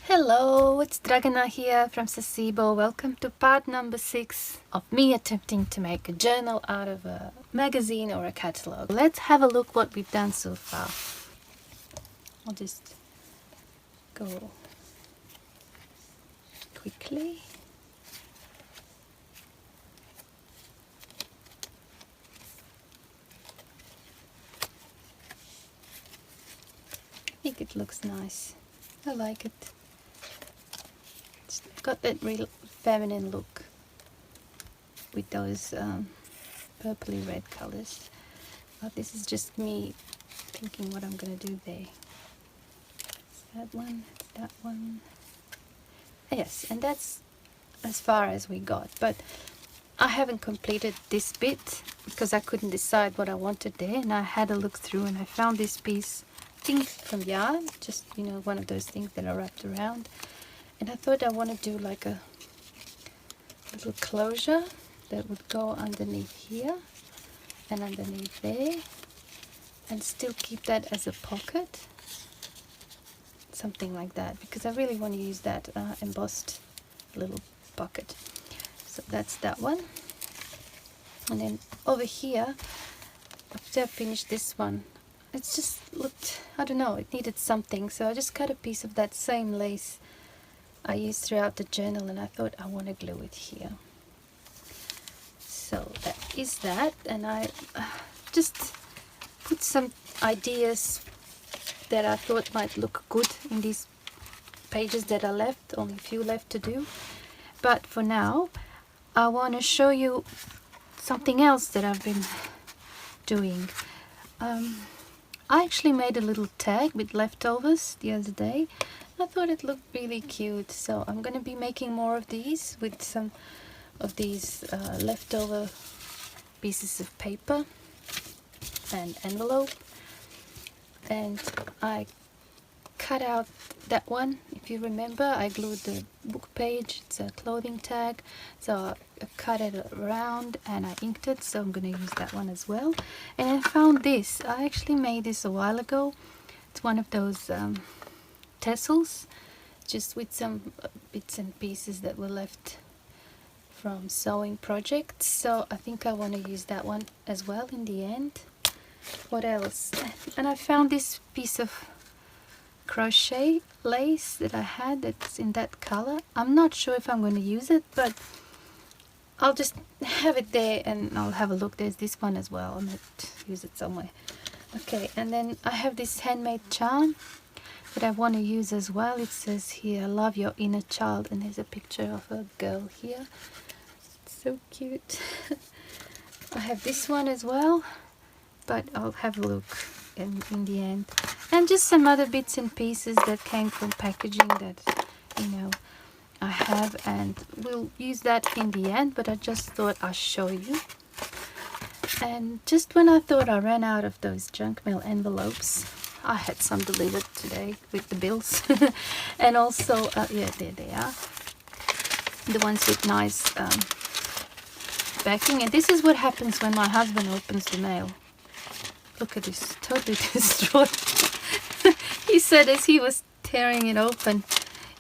Hello, it's Dragana here from Saacibo. Welcome to part number 6 of me attempting to make a journal out of a magazine or a catalogue. Let's have a look what we've done so far. I'll just go quickly. I think it looks nice. I like it. It's got that real feminine look with those purpley red colors. But this is just me thinking what I'm gonna do there. It's that one, it's that one. Yes, and that's as far as we got, but I haven't completed this bit because I couldn't decide what I wanted there, and I had a look through and I found this piece, I think from yarn, just one of those things that are wrapped around, and I thought I want to do like a little closure that would go underneath here and underneath there and still keep that as a pocket, something like that, because I really want to use that embossed little pocket. So that's that one. And then over here, after I finished this one, it's just looked, I don't know, it needed something, so I just cut a piece of that same lace I used throughout the journal, and I thought I want to glue it here. So that is that, and I just put some ideas that I thought might look good in these pages that are left, only a few left to do. But for now, I want to show you something else that I've been doing. I actually made a little tag with leftovers the other day. I thought it looked really cute, so I'm going to be making more of these with some of these leftover pieces of paper and envelope. And I cut out that one, if you remember. I glued the book page, it's a clothing tag, so I cut it around and I inked it, so I'm going to use that one as well. And I found this, I actually made this a while ago. It's one of those tassels, just with some bits and pieces that were left from sewing projects, so I think I want to use that one as well in the end. What else? And I found this piece of crochet lace that I had that's in that color. I'm not sure if I'm going to use it, but I'll just have it there and I'll have a look. There's this one as well, I might use it somewhere. Okay, and then I have this handmade charm that I want to use as well. It says here, love your inner child, and there's a picture of a girl here. It's so cute. I have this one as well, but I'll have a look in the end. And just some other bits and pieces that came from packaging that I have, and we'll use that in the end, but I just thought I'll show you. And just when I thought I ran out of those junk mail envelopes, I had some delivered today with the bills. And also yeah, there they are, the ones with nice backing. And this is what happens when my husband opens the mail. Look at this, totally destroyed. He said as he was tearing it open,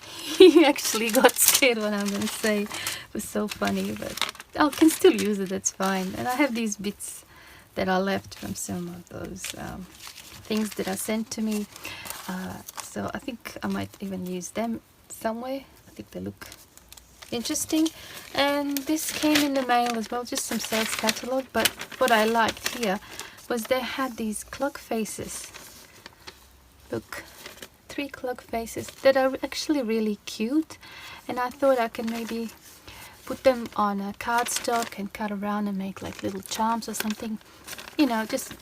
he actually got scared what I'm going to say. It was so funny, but I can still use it, that's fine. And I have these bits that are left from some of those things that are sent to me. So I think I might even use them somewhere. I think they look interesting. And this came in the mail as well, just some sales catalogue. But what I liked here was they had these clock faces. Look, 3 clock faces that are actually really cute, and I thought I can maybe put them on a cardstock and cut around and make like little charms or something, just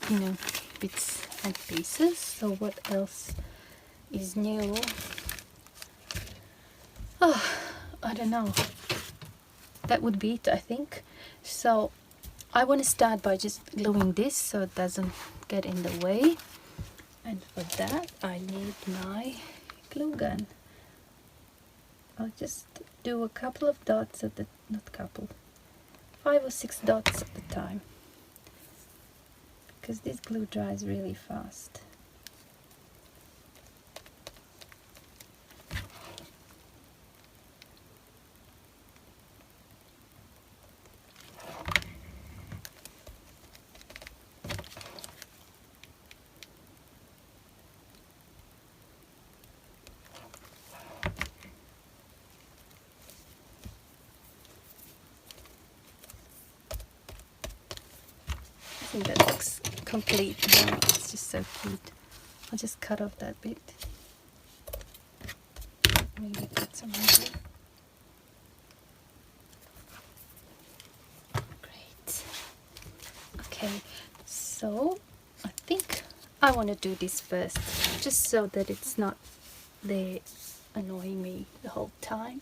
bits and pieces. So what else is new? Oh, I don't know, that would be it, I think. So I want to start by just gluing this so it doesn't get in the way, and for that I need my glue gun. I'll just do a couple of dots at the, not couple, 5 or 6 dots at a time, because this glue dries really fast. think that looks complete now. It's just so cute. I'll just cut off that bit. Maybe put some right here. Great. Okay, so I think I want to do this first, just so that it's not there annoying me the whole time.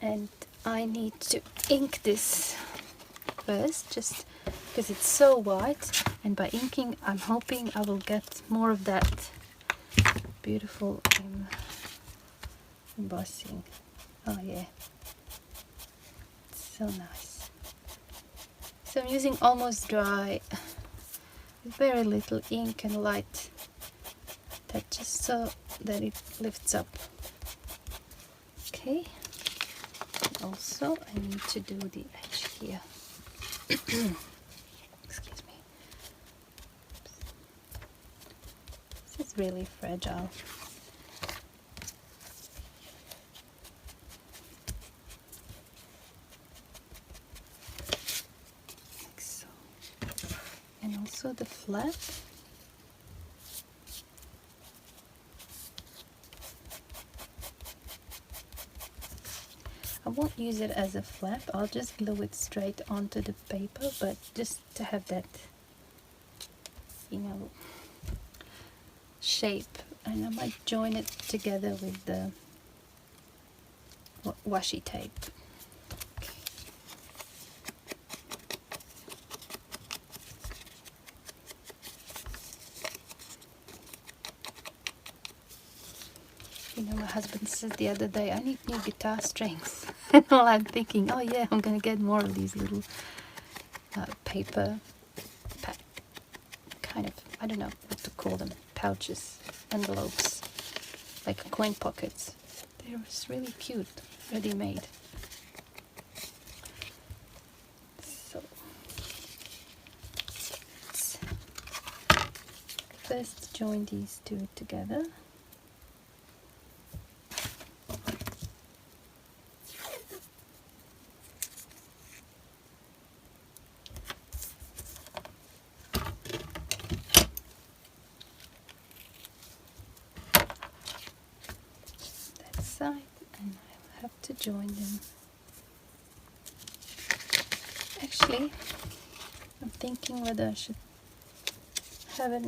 And I need to ink this first, just because it's so white, and by inking I'm hoping I will get more of that beautiful embossing. Oh yeah, it's so nice. So I'm using almost dry, very little ink and light, that just so that it lifts up. Okay, also I need to do the edge here. Excuse me. This is really fragile. Like so. And also the flap. I won't use it as a flap, I'll just glue it straight onto the paper, but just to have that, you know, shape. And I might join it together with the washi tape. Okay. You know, my husband said the other day, I need new guitar strings. And all I'm thinking, oh yeah, I'm gonna get more of these little paper kind of, I don't know what to call them, pouches, envelopes, like coin pockets. They're just really cute, ready made. So let's first join these two together. Side, and I'll have to join them. Actually, I'm thinking whether I should have a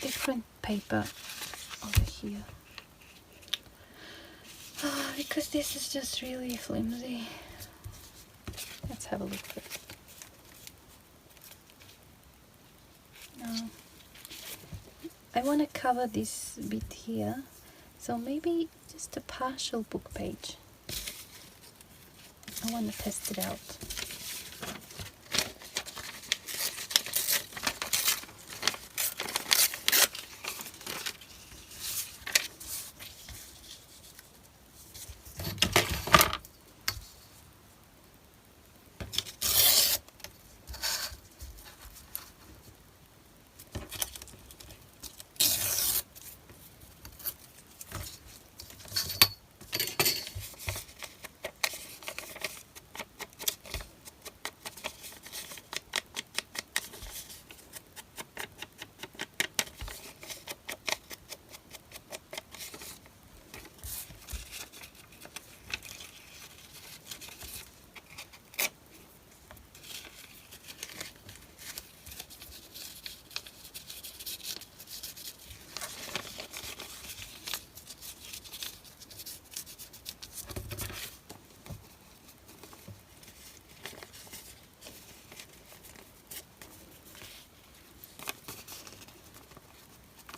different paper over here. Because this is just really flimsy. Let's have a look first. Now, I want to cover this bit here. So maybe just a partial book page. I want to test it out.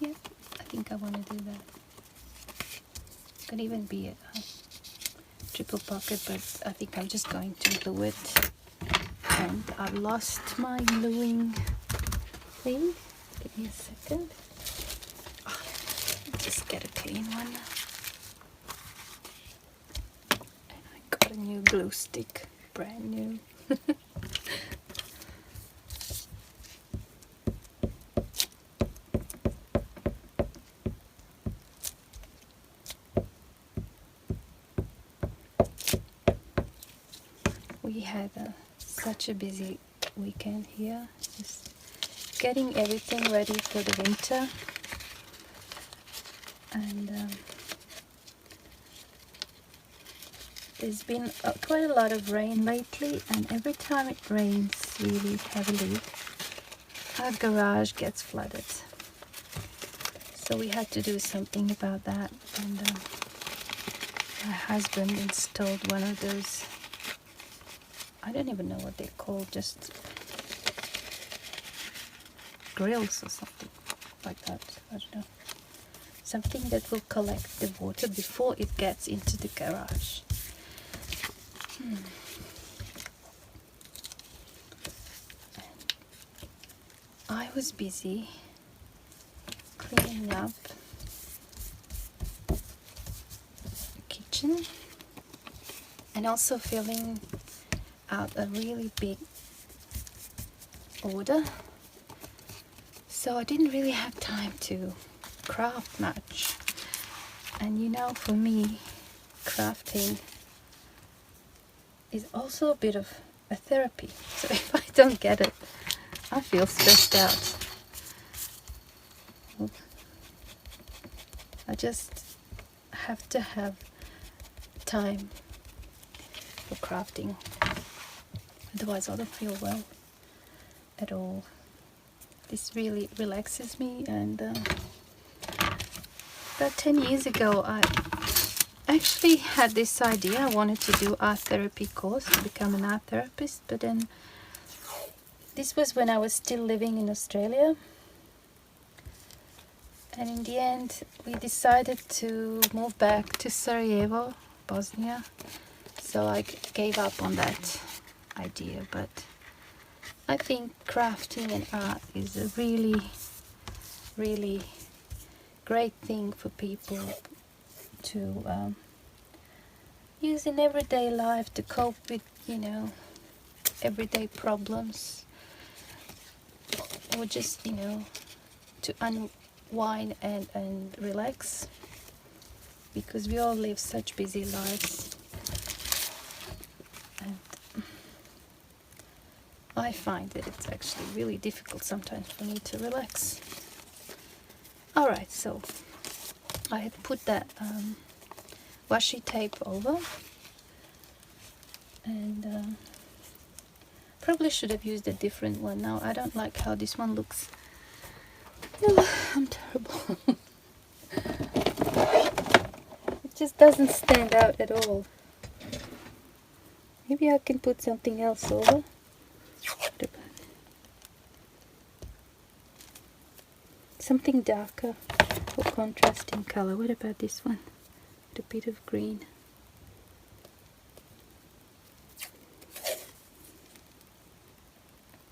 Yeah, I think I want to do that. Could even be a triple pocket, but I think I'm just going to glue it. And I've lost my gluing thing. Give me a second. Oh, let's just get a clean one. And I got a new glue stick, brand new. We had such a busy weekend here, just getting everything ready for the winter. And there's been quite a lot of rain lately, and every time it rains really heavily, our garage gets flooded. So we had to do something about that, and my husband installed one of those, I don't even know what they're called, just grills or something like that. I don't know. Something that will collect the water before it gets into the garage. I was busy cleaning up the kitchen and also filling out a really big order, so I didn't really have time to craft much. And you know, for me, crafting is also a bit of a therapy. So if I don't get it, I feel stressed out. I just have to have time for crafting, otherwise I don't feel well at all. This really relaxes me, and about 10 years ago I actually had this idea. I wanted to do art therapy course to become an art therapist, but then this was when I was still living in Australia, and in the end we decided to move back to Sarajevo, Bosnia, so I gave up on that idea. But I think crafting and art is a really great thing for people to use in everyday life to cope with, you know, everyday problems, or just, you know, to unwind and relax, because we all live such busy lives, and I find that it's actually really difficult sometimes for me to relax. Alright, so I had put that washi tape over, and probably should have used a different one. Now I don't like how this one looks. Oh, I'm terrible. It just doesn't stand out at all. Maybe I can put something else over. What about something darker or contrasting color? What about this one with a bit of green?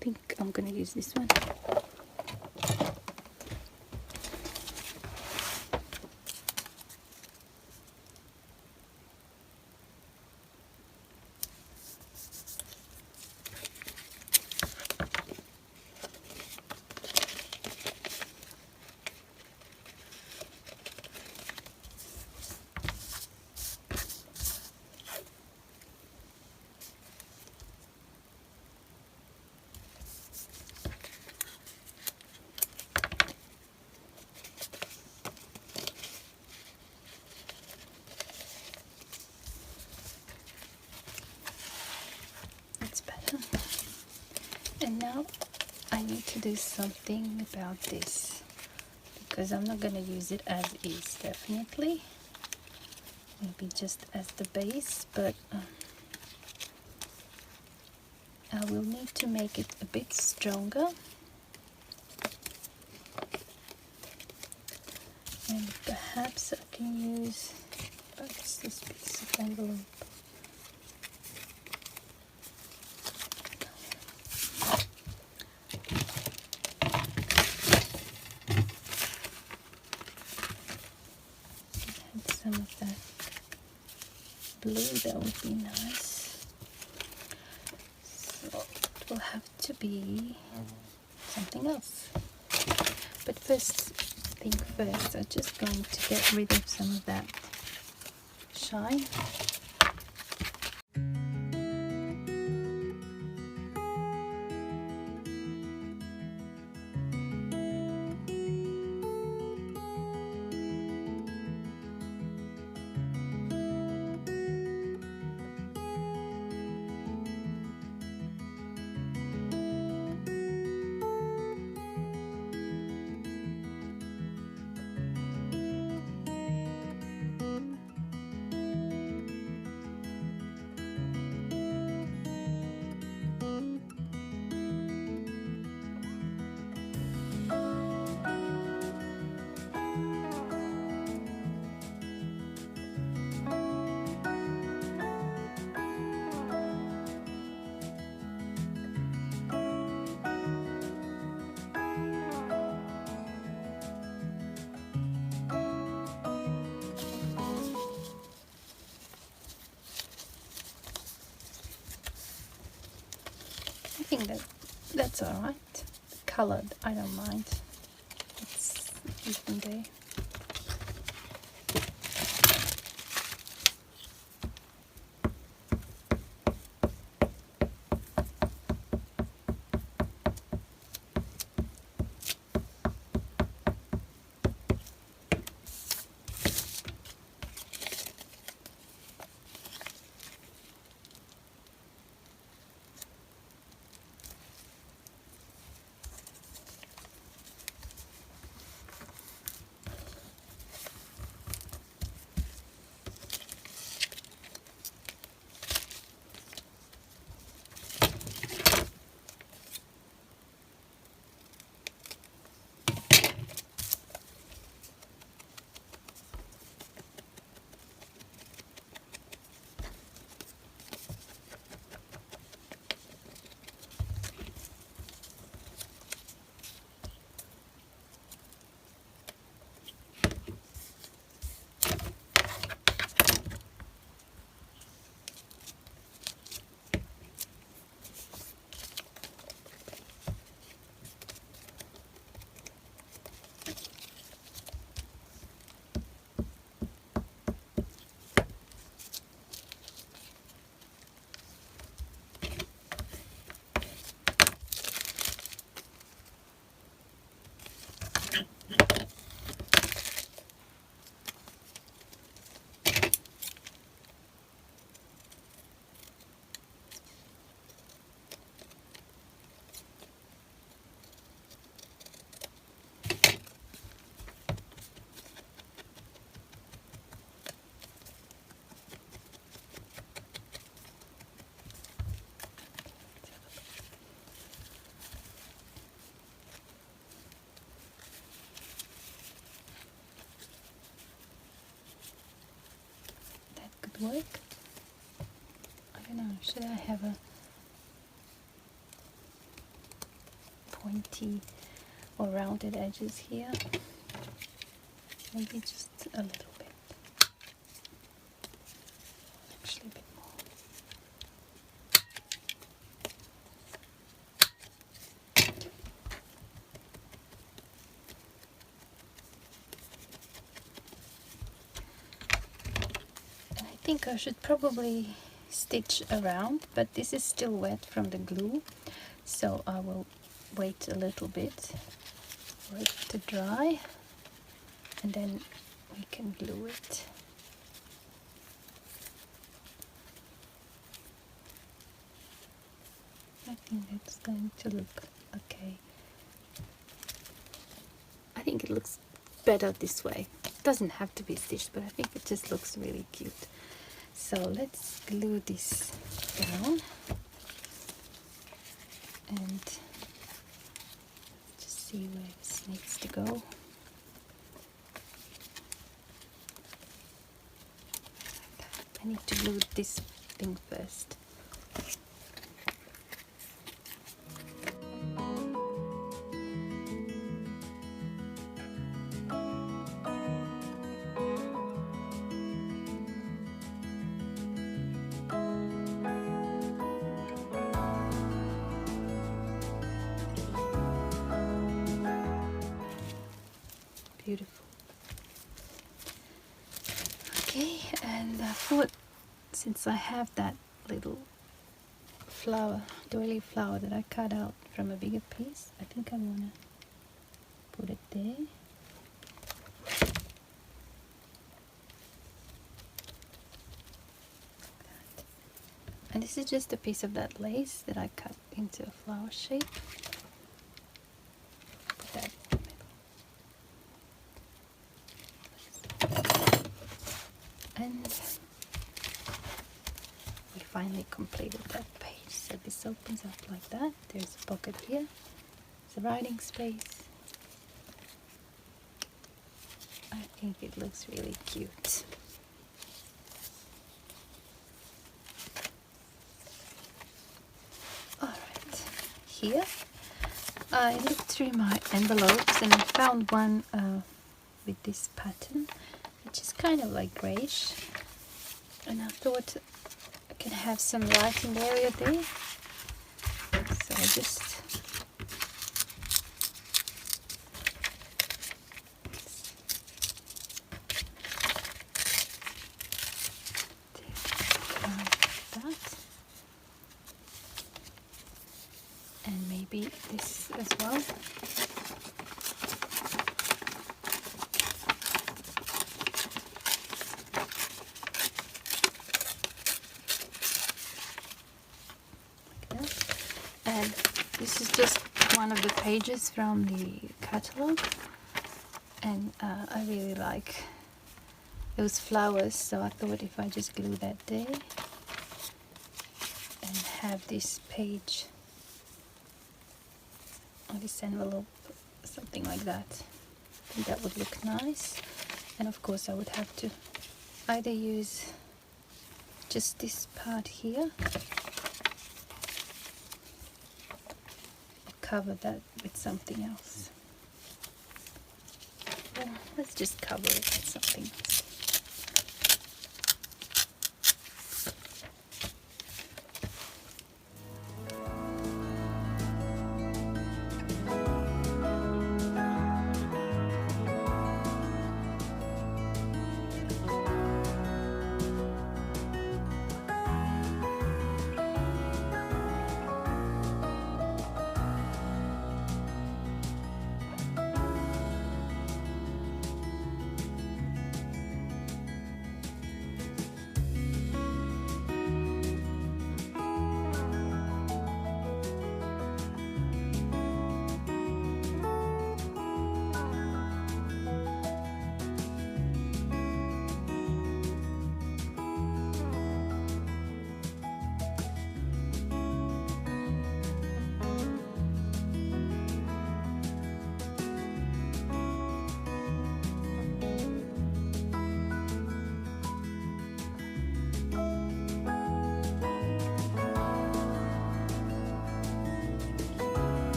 I think I'm gonna use this one. And now I need to do something about this, because I'm not going to use it as is, definitely. Maybe just as the base, but I will need to make it a bit stronger. And perhaps I can use this piece of envelope. Some of that blue, that would be nice. So it will have to be something else. But first thing first, I'm just going to get rid of some of that shine. think that's alright. Coloured, I don't mind. It's even there. Work. I don't know, should I have a pointy or rounded edges here? Maybe just a little bit. Actually a bit more. I think I should probably stitch around, but this is still wet from the glue, so I will wait a little bit for it to dry and then we can glue it. I think that's going to look okay. I think it looks better this way. It doesn't have to be stitched, but I think it just looks really cute. So let's glue this down and just see where this needs to go. I need to glue this thing first. Beautiful. Okay, and I thought, since I have that little flower, doily flower that I cut out from a bigger piece, I think I want to put it there. And this is just a piece of that lace that I cut into a flower shape. Put that in the middle. And we finally completed that page. So this opens up like that. There's a pocket here. There's a writing space. I think it looks really cute. Alright, here I looked through my envelopes and I found one with this pattern, which is kind of like greyish, and I thought I can have some writing area there. So I just take that, and maybe this as well. And this is just one of the pages from the catalogue, and I really like those flowers, so I thought if I just glue that there and have this page or this envelope, something like that, I think that would look nice. And of course I would have to either use just this part here, cover that with something else. Well, let's just cover it with something else.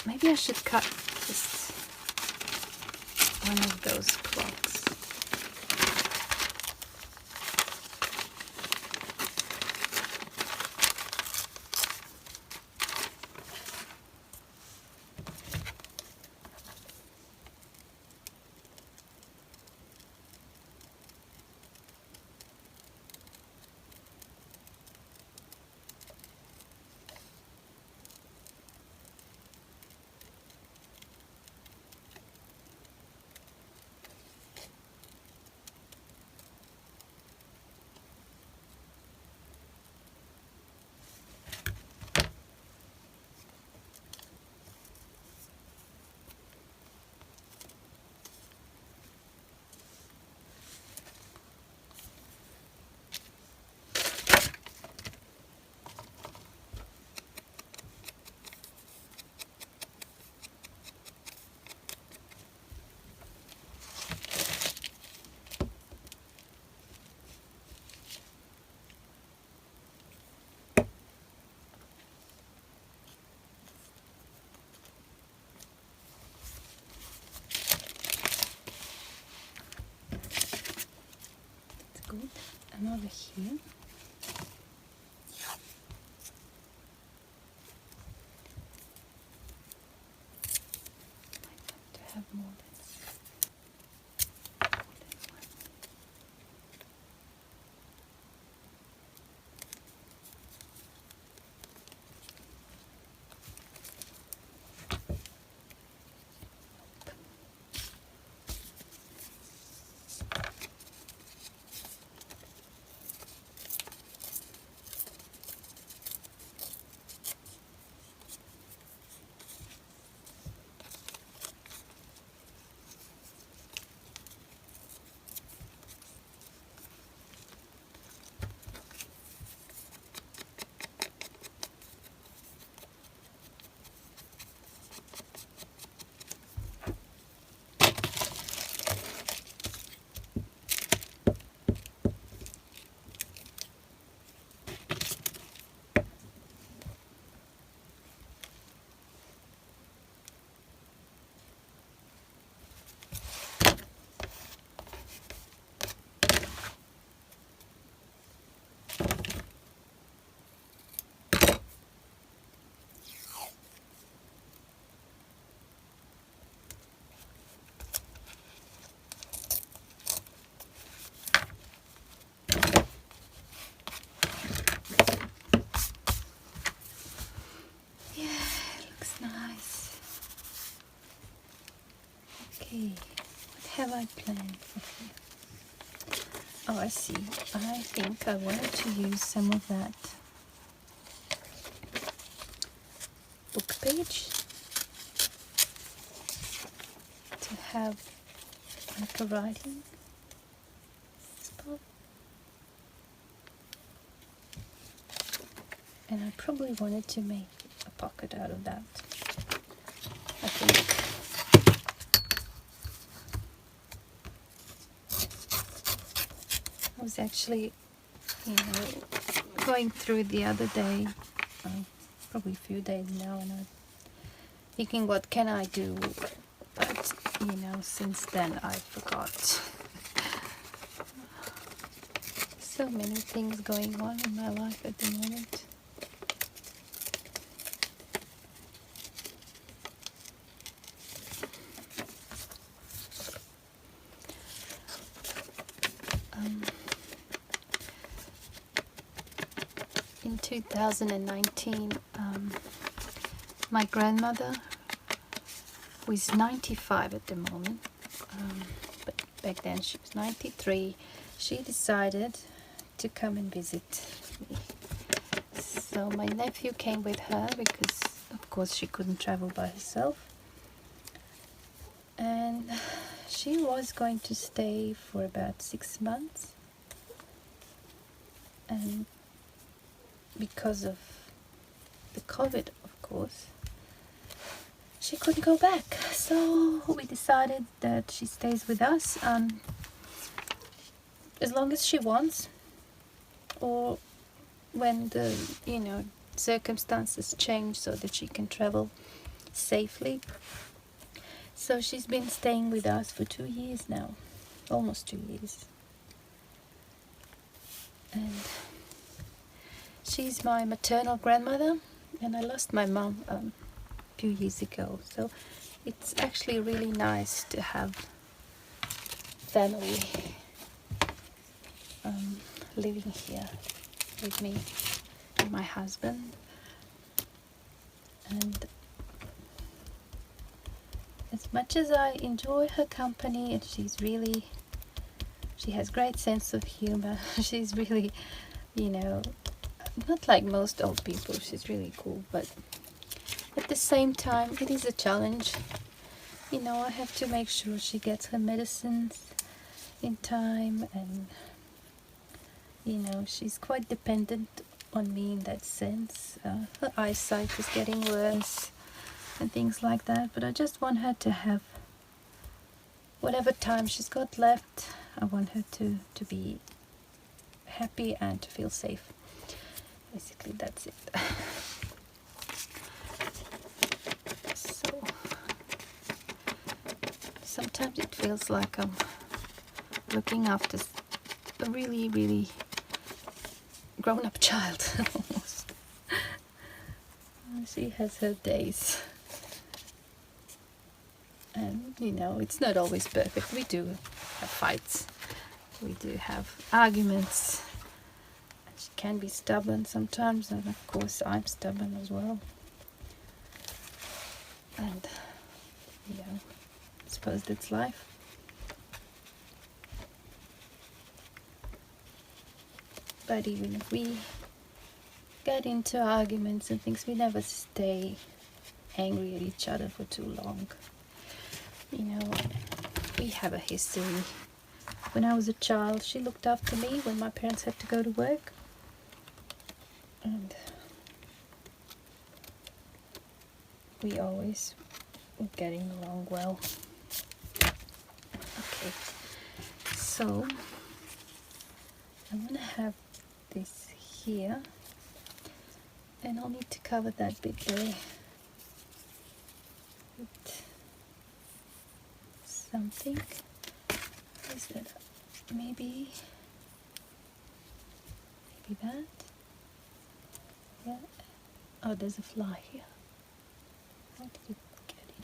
Maybe I should cut just one of those clocks. Good. And over here, I want to have more than one. Oh, I see. I think I wanted to use some of that book page to have like a writing spot. And I probably wanted to make a pocket out of that. I think. I was actually, going through the other day, probably a few days now, and I'm thinking, what can I do? But, since then I forgot. So many things going on in my life at the moment. In 2019, my grandmother, who is 95 at the moment, but back then she was 93, she decided to come and visit me. So my nephew came with her because, of course, she couldn't travel by herself. And she was going to stay for about 6 months. And because of the COVID, of course, she couldn't go back. So we decided that she stays with us as long as she wants, or when the circumstances change so that she can travel safely. So she's been staying with us for 2 years now, almost 2 years. And she's my maternal grandmother, and I lost my mom a few years ago. So it's actually really nice to have family living here with me and my husband. And as much as I enjoy her company, and she has great sense of humor, she's really, not like most old people, she's really cool, but at the same time it is a challenge. I have to make sure she gets her medicines in time, and she's quite dependent on me in that sense. Her eyesight is getting worse and things like that, but I just want her to have whatever time she's got left. I want her to be happy and to feel safe. Basically, that's it. So sometimes it feels like I'm looking after a really, really grown-up child almost. She has her days, and it's not always perfect. We do have fights, we do have arguments. She can be stubborn sometimes, and of course I'm stubborn as well. And I suppose that's life. But even if we get into arguments and things, we never stay angry at each other for too long. We have a history. When I was a child, she looked after me when my parents had to go to work. And we always were getting along well. Okay, so I'm gonna have this here, and I'll need to cover that bit there with something. Is that maybe that? Yeah. Oh, there's a fly here. How did it get in?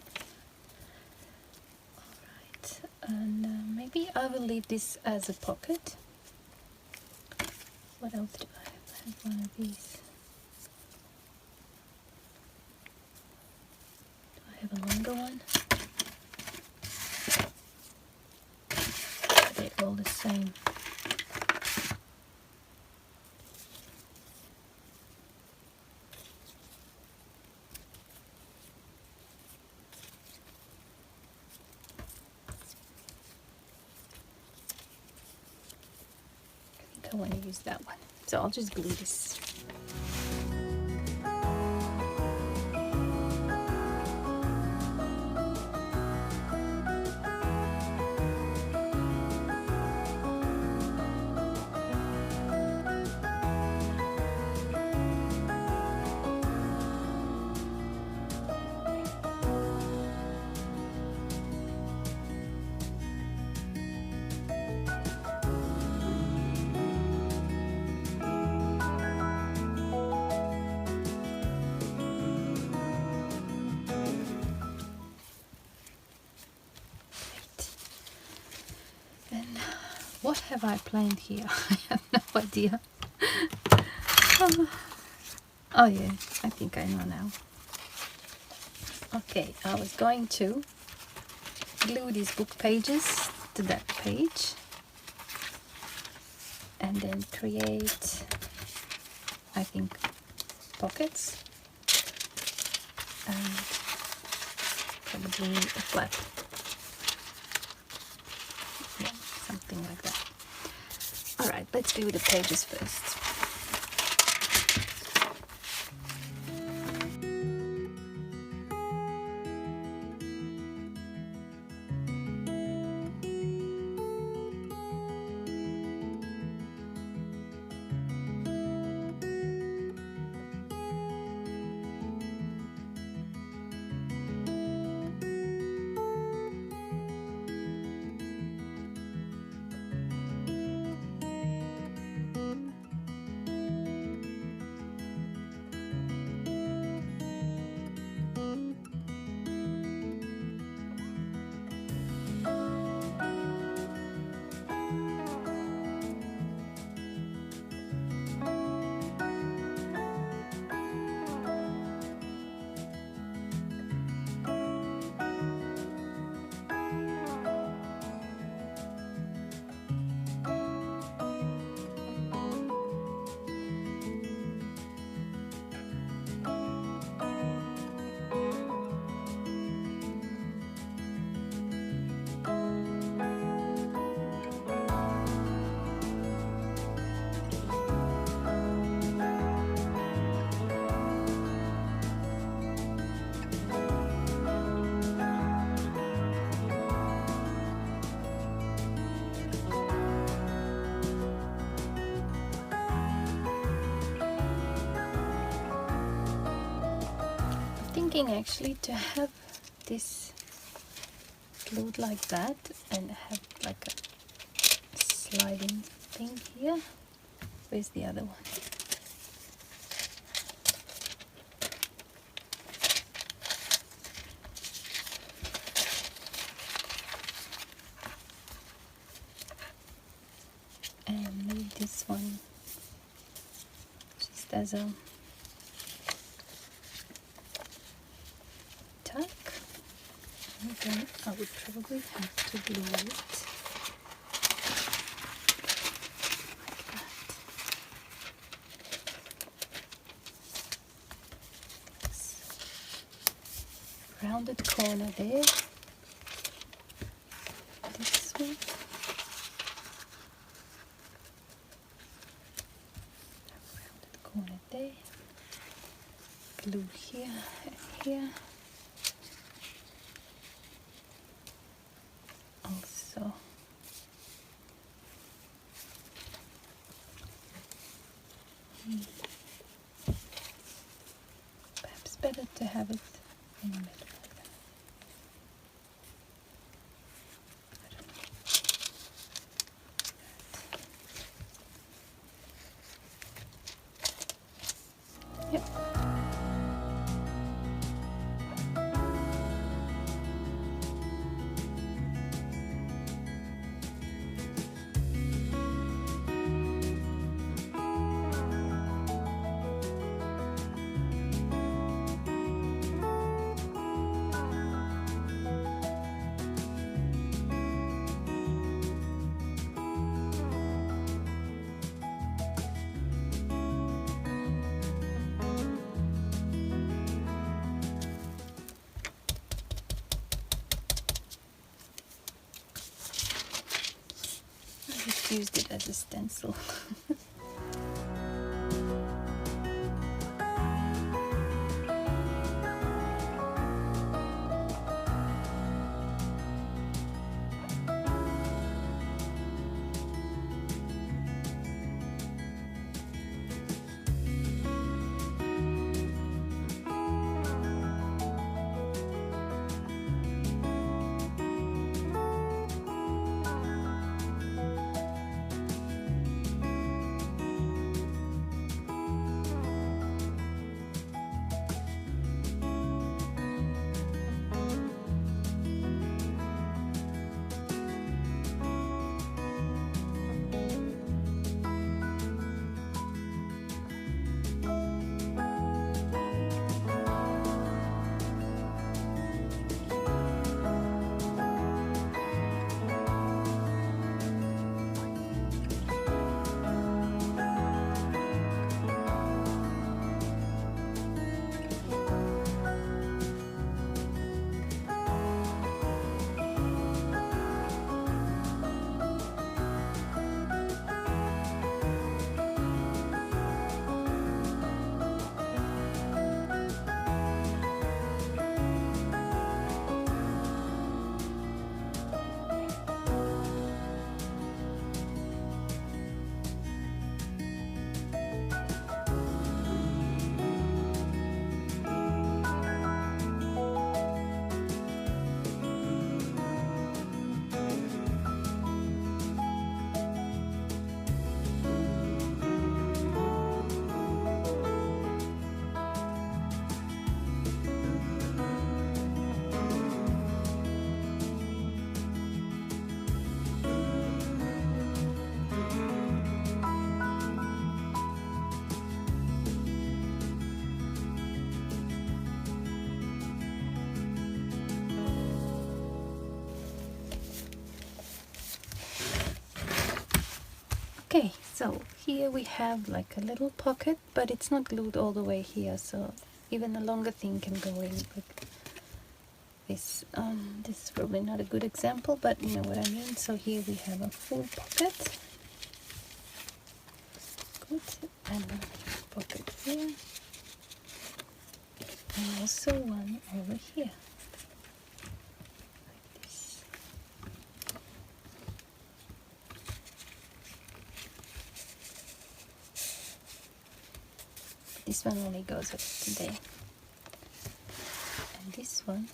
Alright, and maybe I will leave this as a pocket. What else do I have? I have one of these. Do I have a longer one? There stay all the same. I think I want to use that one, so I'll just glue this. What have I planned here? I have no idea. Oh yeah, I think I know now. Okay, I was going to glue these book pages to that page and then create, I think, pockets and probably a flap. Yeah, something like that. Alright, let's glue the pages first. Thinking actually to have this glued like that and have like a sliding thing here. Where's the other one? And maybe this one just as a tuck. And then I would probably have to glue it like that. Rounded corner there. This one. Rounded corner there. Glue here and here. Also perhaps better to have it in the middle. Yep. just used it as a stencil. Okay, so here we have like a little pocket, but it's not glued all the way here, so even a longer thing can go in. But this is probably not a good example, but you know what I mean. So here we have a full pocket. Good, and a pocket here, and also one over here. This one only goes up today, and this one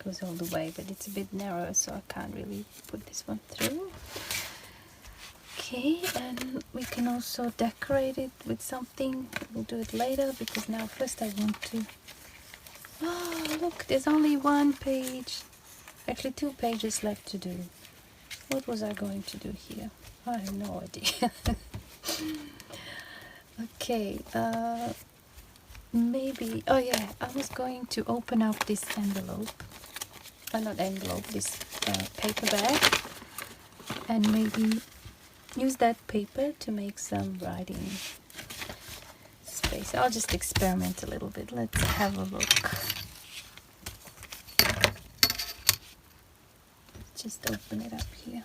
goes all the way, but it's a bit narrow, so I can't really put this one through. Okay, and we can also decorate it with something. We'll do it later, because now first I want to... Oh, look, there's only one page, actually 2 pages left to do. What was I going to do here? I have no idea. Okay, maybe, oh yeah, I was going to open up this envelope, not envelope, this paper bag, and maybe use that paper to make some writing space. I'll just experiment a little bit. Let's have a look. Just open it up here.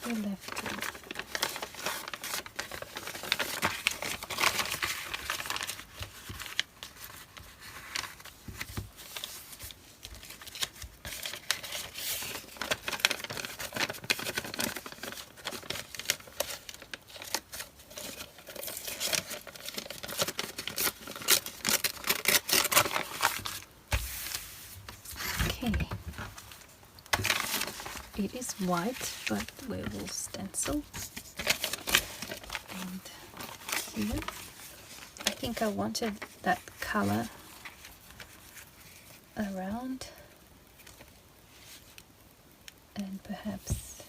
Left. Okay. It is white, but we will stencil. And here, I think I wanted that color around, and perhaps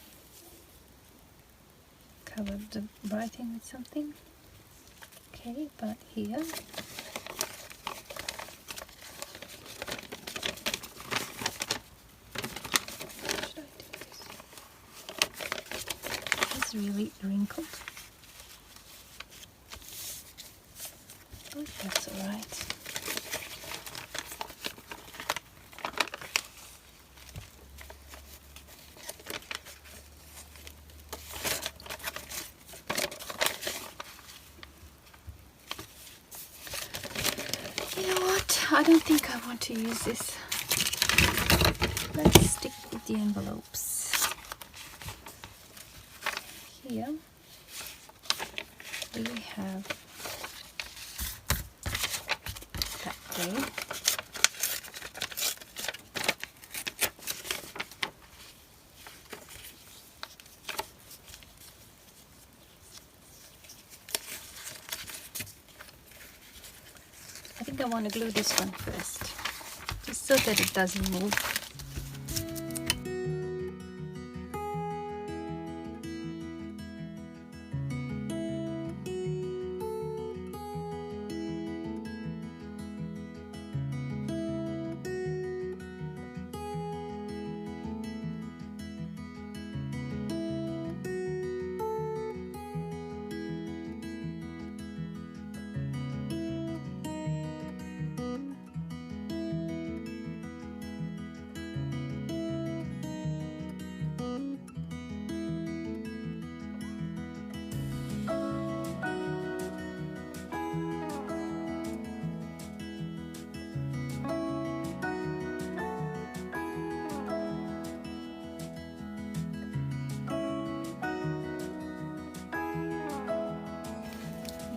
cover the writing with something. Okay, but here is really wrinkled. But that's alright. You know what? I don't think I want to use this. Let's stick with the envelopes. Here we have that way. I think I want to glue this one first, just so that it doesn't move.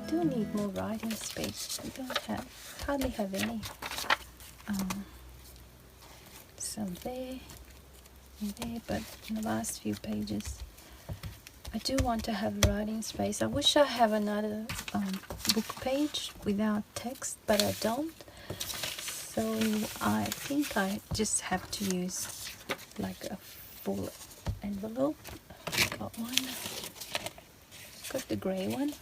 We do need more writing space. We don't hardly have any. Some there and there, but in the last few pages I do want to have writing space. I wish I have another book page without text, but I don't. So I think I just have to use like a full envelope. Got one. Got the grey one.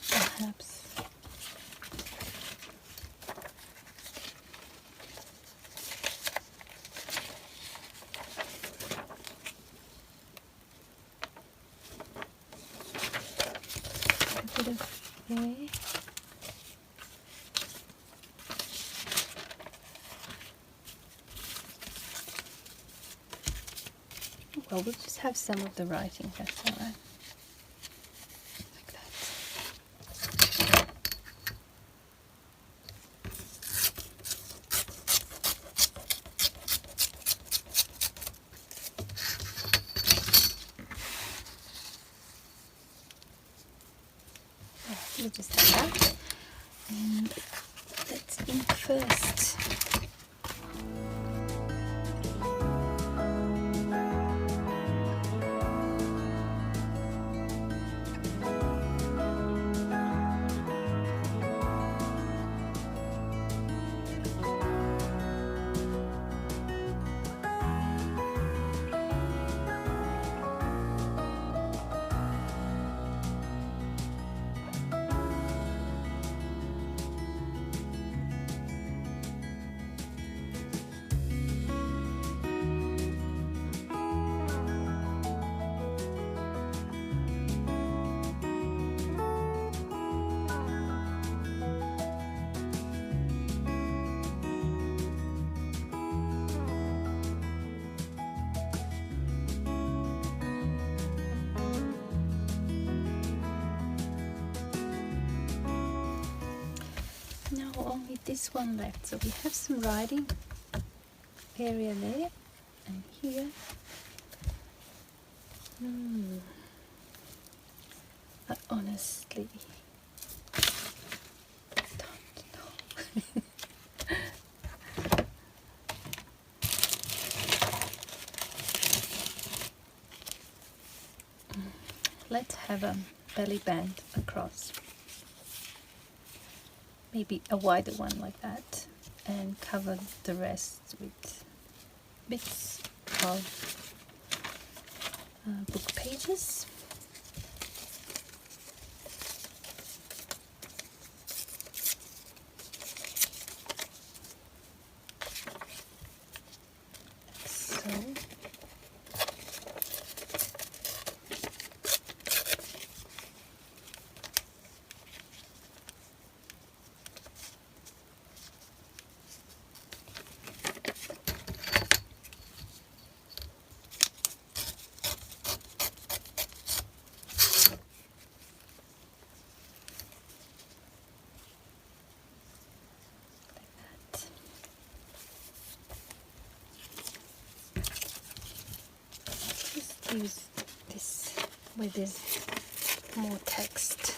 Perhaps a bit of there. Well, we'll just have some of the writing, that's all right. We'll just have that, and let's ink first. Now only this one left, so we have some writing area there and here. I honestly don't know. Let's have a belly band across. Maybe a wider one like that. and cover the rest with bits of book pages. So just use this with this more text.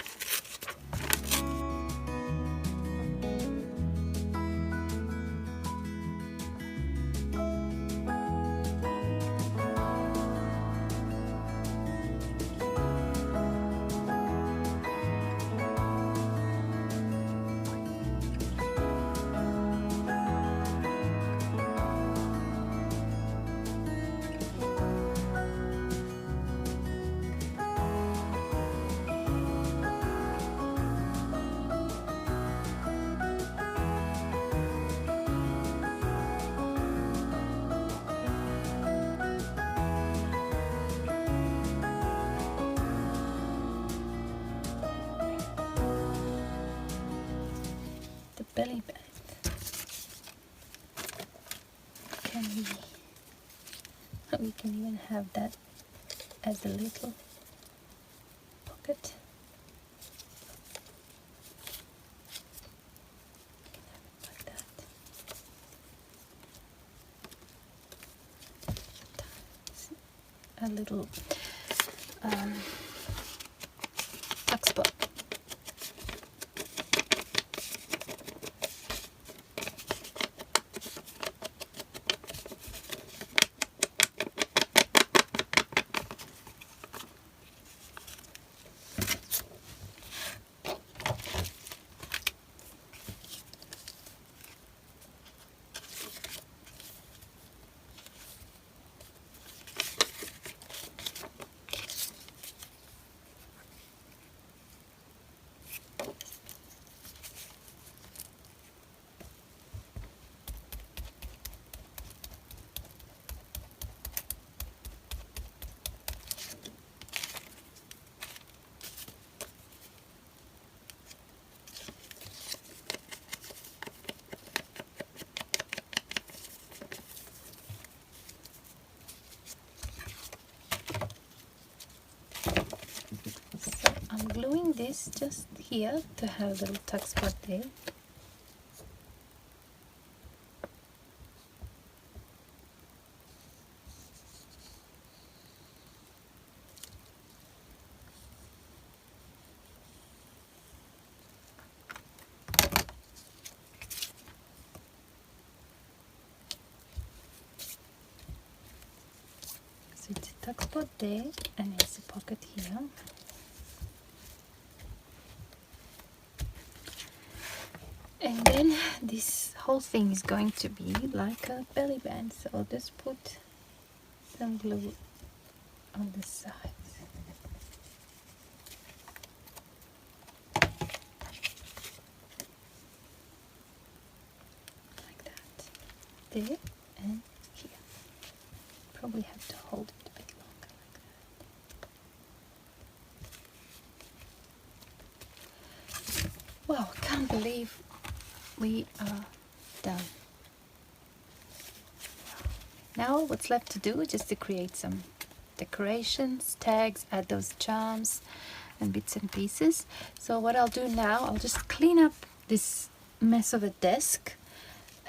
The belly band. We can even have that as a little pocket. Like that. A little tuck spot. I'm gluing this just here to have a little tuck spot there. So it's a tuck spot there and it's a pocket here. And then this whole thing is going to be like a belly band, so I'll just put some glue on the sides. Like that. There and here. Probably have to hold it a bit longer like that. Wow, I can't believe we are done. Now what's left to do is just to create some decorations, tags, add those charms and bits and pieces. So what I'll do now, I'll just clean up this mess of a desk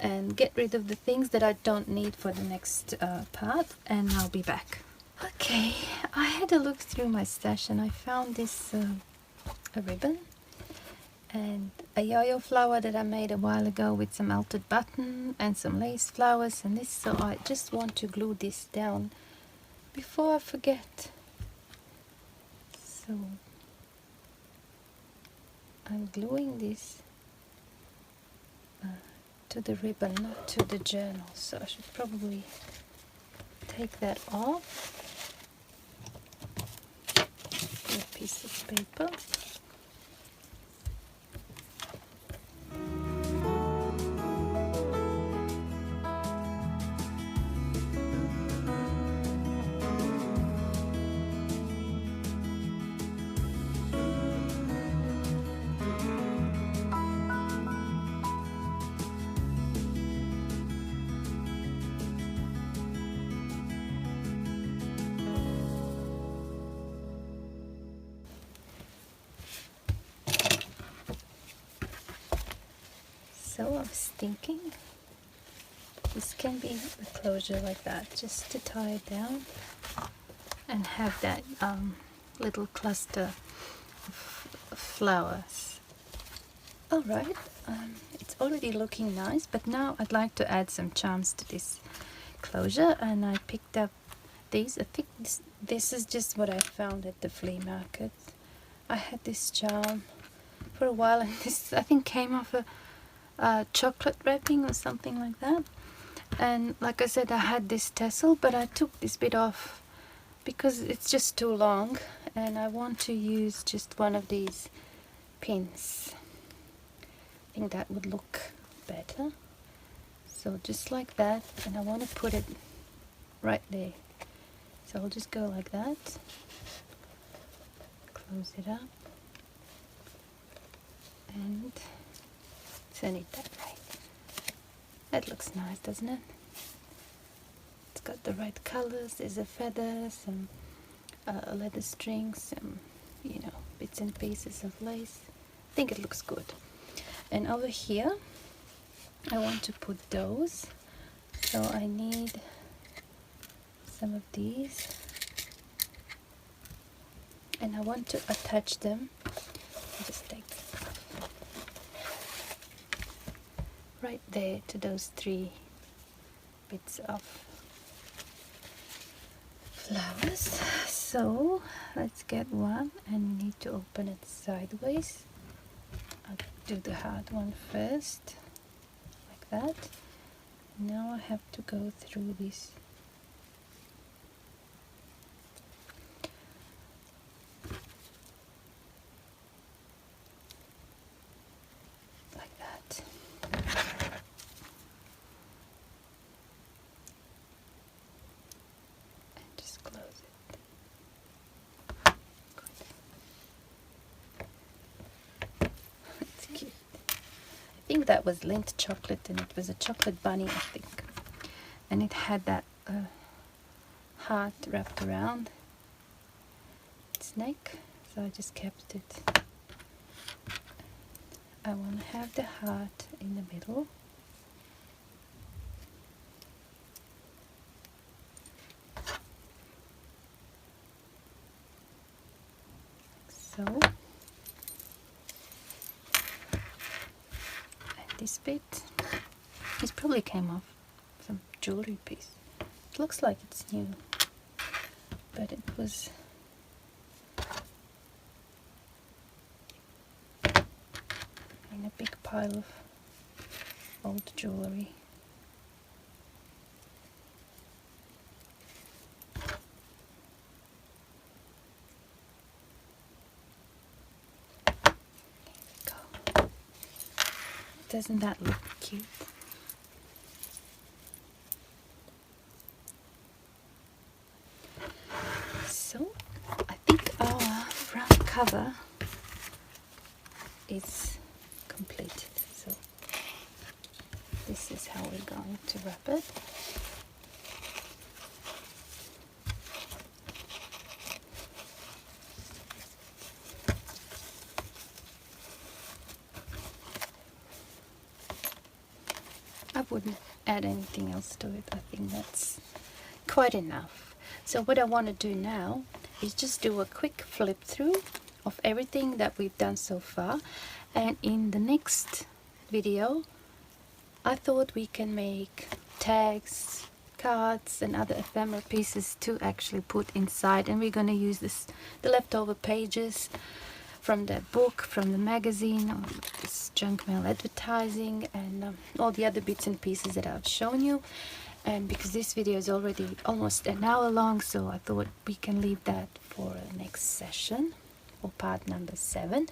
and get rid of the things that I don't need for the next part, and I'll be back. Okay, I had a look through my stash and I found this a ribbon and a yo-yo flower that I made a while ago with some altered button and some lace flowers and this, so I just want to glue this down before I forget. So I'm gluing this to the ribbon, not to the journal, so I should probably take that off with a piece of paper. So I was thinking this can be a closure like that, just to tie it down and have that little cluster of flowers. Alright, it's already looking nice, but now I'd like to add some charms to this closure, and I picked up these. I think this is just what I found at the flea market. I had this charm for a while, and this I think came off a chocolate wrapping or something like that. And like I said, I had this tassel, but I took this bit off because it's just too long, and I want to use just one of these pins. I think that would look better. So just like that, and I want to put it right there. So I'll just go like that, close it up, and turn it that way. That looks nice, doesn't it? It's got the right colors. There's a feather, some leather strings, some, you know, bits and pieces of lace. I think it looks good. And over here I want to put those, so I need some of these, and I want to attach them. I'll just take them right there to those 3 bits of flowers. So let's get one, and we need to open it sideways. I'll do the hard one first, like that. Now I have to go through this like that. And just close it. Good. It's cute. I think that was Lindt chocolate, and it was a chocolate bunny, I think, and it had that heart wrapped around its neck, so I just kept it. I want to have the heart in the middle, like so. This bit, this probably came off some jewelry piece. It looks like it's new, but it was in a big pile of old jewelry. Doesn't that look cute? So I think our front cover is completed. So this is how we're going to wrap it. I wouldn't add anything else to it. I think that's quite enough. So what I want to do now is just do a quick flip through of everything that we've done so far, and in the next video I thought we can make tags, cards and other ephemera pieces to actually put inside, and we're going to use the leftover pages from the book, from the magazine, or this junk mail advertising, and all the other bits and pieces that I've shown you. And because this video is already almost an hour long, so I thought we can leave that for a next session, for part number 7.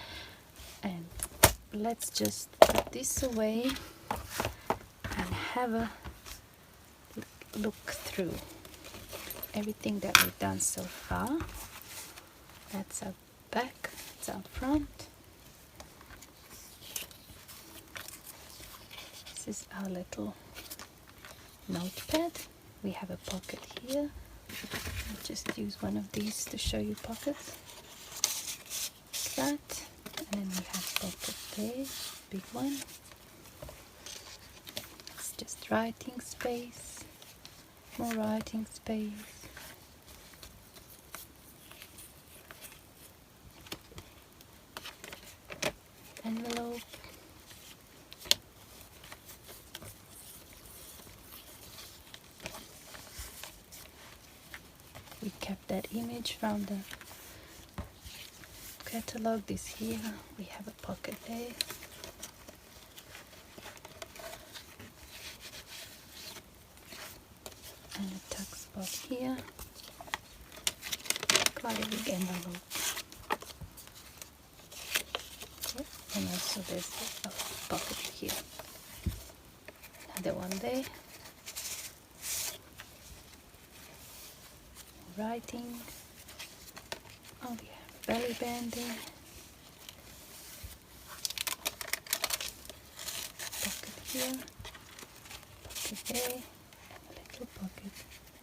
And let's just put this away and have a look through everything that we've done so far. That's our back, that's our front. This is our little notepad. We have a pocket here. I'll just use one of these to show you pockets. Like that. And then we have pocket there, big one. It's just writing space. More writing space. Envelope. We kept that image from the catalogue. This here, we have a pocket there. And a tuck spot here. Quite a big envelope. Yep. And also there's a pocket here. Another one there. Writing. Oh, we have belly banding. Pocket here. Pocket there. And a little pocket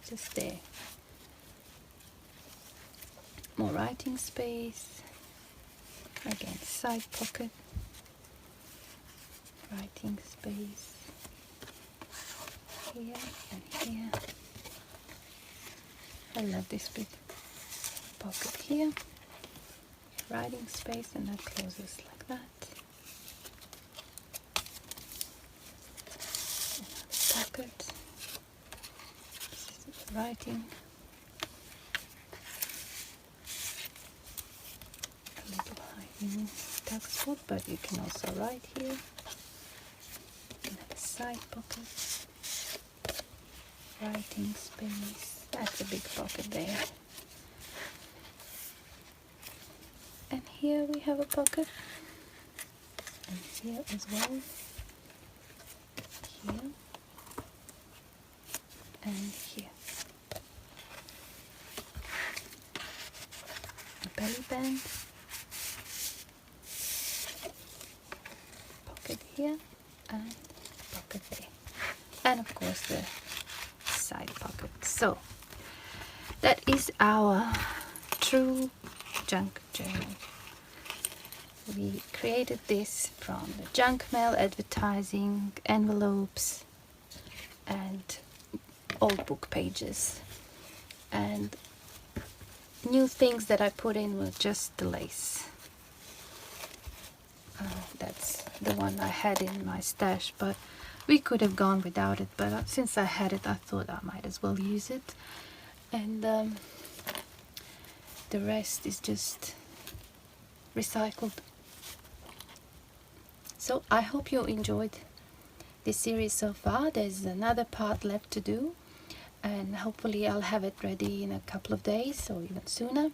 just there. More writing space. Again, side pocket. Writing space. Here and here. I love this big pocket here. Writing space, and that closes like that. Another pocket. This is writing. A little hiding tuck spot, but you can also write here. Another side pocket. Writing space. That's a big pocket there. And here we have a pocket. And here as well. Here. And here. A belly band. Pocket here. And pocket there. And of course the side pocket. So that is our true junk journal. We created this from the junk mail advertising, envelopes, and old book pages. And new things that I put in were just the lace. That's the one I had in my stash, but we could have gone without it, but since I had it, I thought I might as well use it. And the rest is just recycled. So I hope you enjoyed this series so far. There's another part left to do, and hopefully I'll have it ready in a couple of days or even sooner.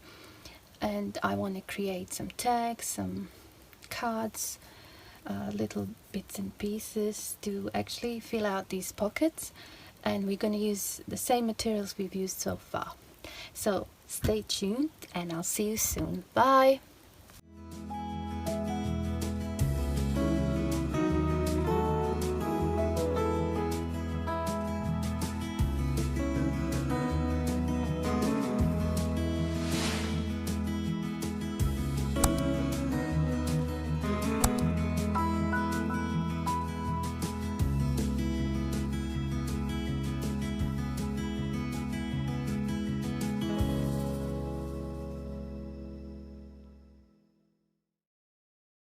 And I want to create some tags, some cards, little bits and pieces to actually fill out these pockets. And we're going to use the same materials we've used so far. So stay tuned, and I'll see you soon. Bye!